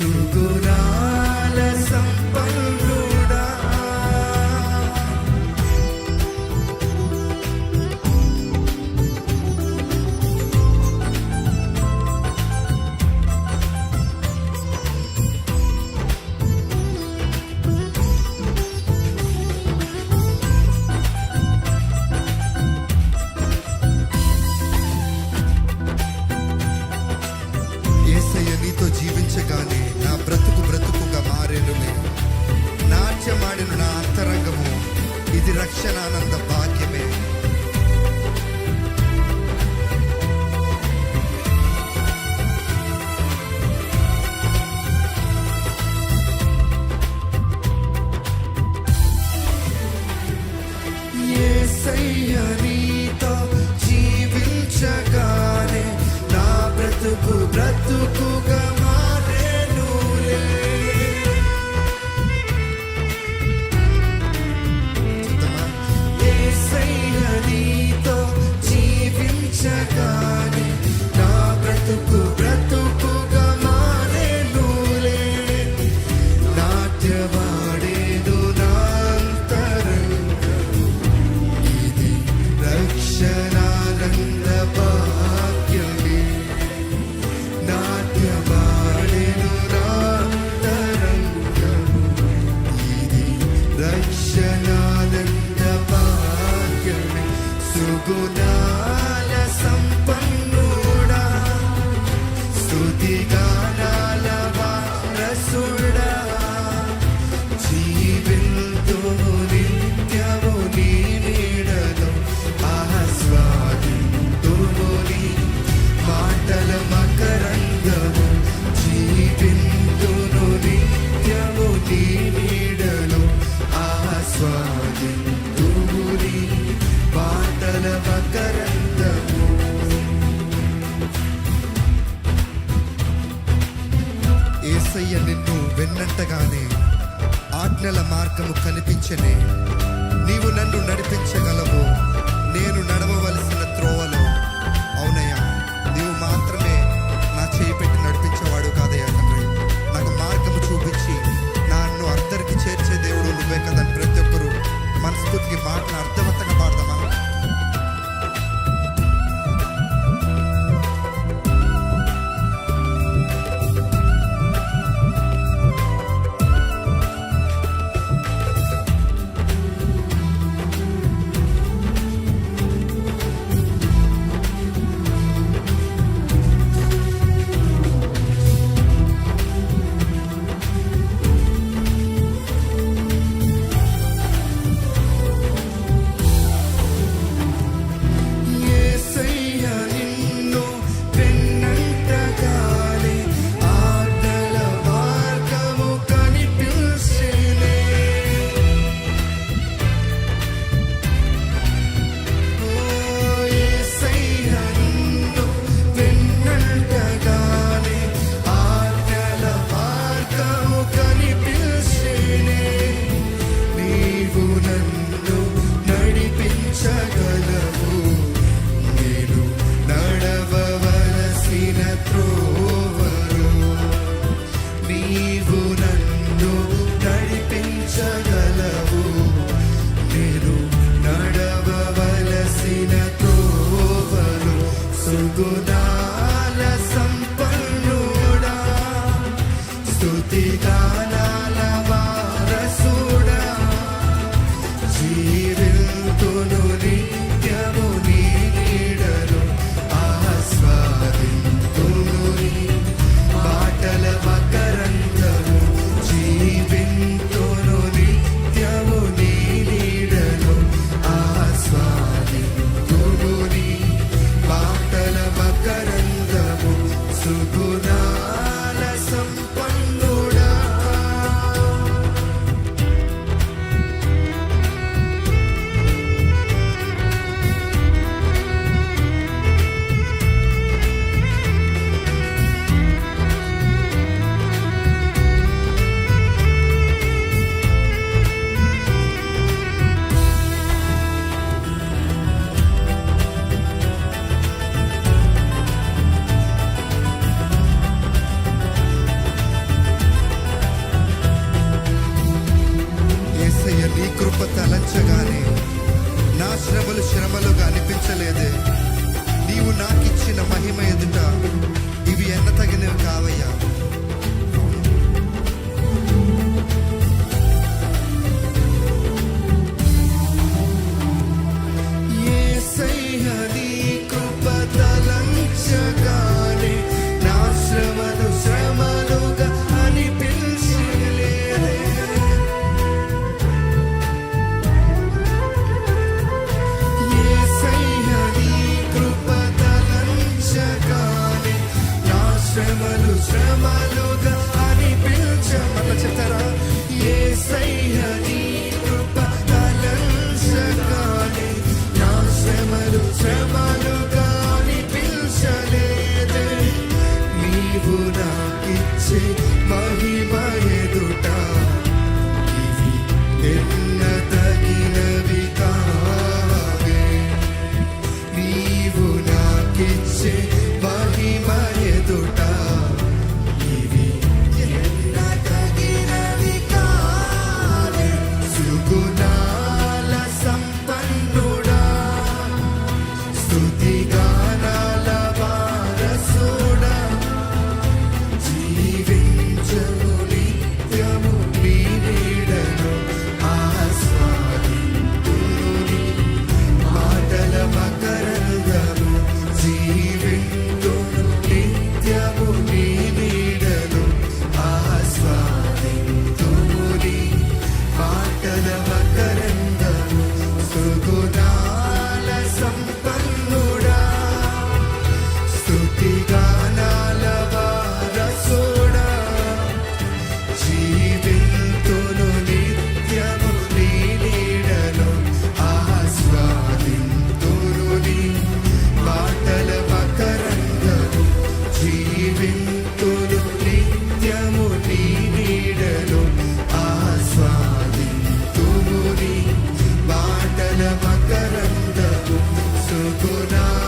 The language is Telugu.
సుగుణాల సంపన్నుడా. నీతో జీవించగానే నా బ్రతుకుగా మారేనులే. నాట్యమాడిన నా అంతరంగము, ఇది రక్షణానంద భాగ్యమే. యేసయ్య నీతో జీవించగానే నా బ్రతుకుగా మారేనులే. యేసయ్య నీతో జీవించగానే నా బ్రతుకుగా మారేనులే. నాట్యమాడేను నా అంతరంగం, ఇది రక్షణానంద భాగ్యమే. నాట్యమాడేను నా అంతరంగం, ఇది రక్షణానంద భాగ్యమే. సుగుణాల సంపన్నుడా, స్తుతిగానాల వారసుడా. జీవింతును నిత్యము నీ నీడలో, ఆస్వాదింతును నీ మాటల మకరందము. జీవింతును నిత్యము నీ నీడలో, ఆస్వాదింతును నీ మాటల మకరందము. యేసయ్య నిన్ను వెన్నంటగానే ఆజ్ఞల మార్గము కనిపించనే. నీవు నన్ను నడిపించగలవు, నేను నడవవలసిన త్రోవలో. అవునయ్యా, నీవు మాత్రమే నా చేయి పెట్టి నడిపించేవాడు కాదయ్యా తండ్రి. నాకు మార్గము చూపించి నన్ను అర్థరికి చేర్చే దేవుడు నువ్వే కదని ప్రతి ఒక్కరూ మనస్ఫూర్తికి మాటను అర్థవంతంగా పాడదామా? సుగుణాల సంపన్నుడా, స్తుతిగానాల వారసుడా. జీవింతును నిత్యము నీ నీడలో, ఆస్వాదింతును నీ మాటల మకరందము. జీవింతును నిత్యము నీ నీడలో, ఆస్వాదింతును నీ మాటల మకరందము. సుగుణాల సంపన్నుడా, దిగురా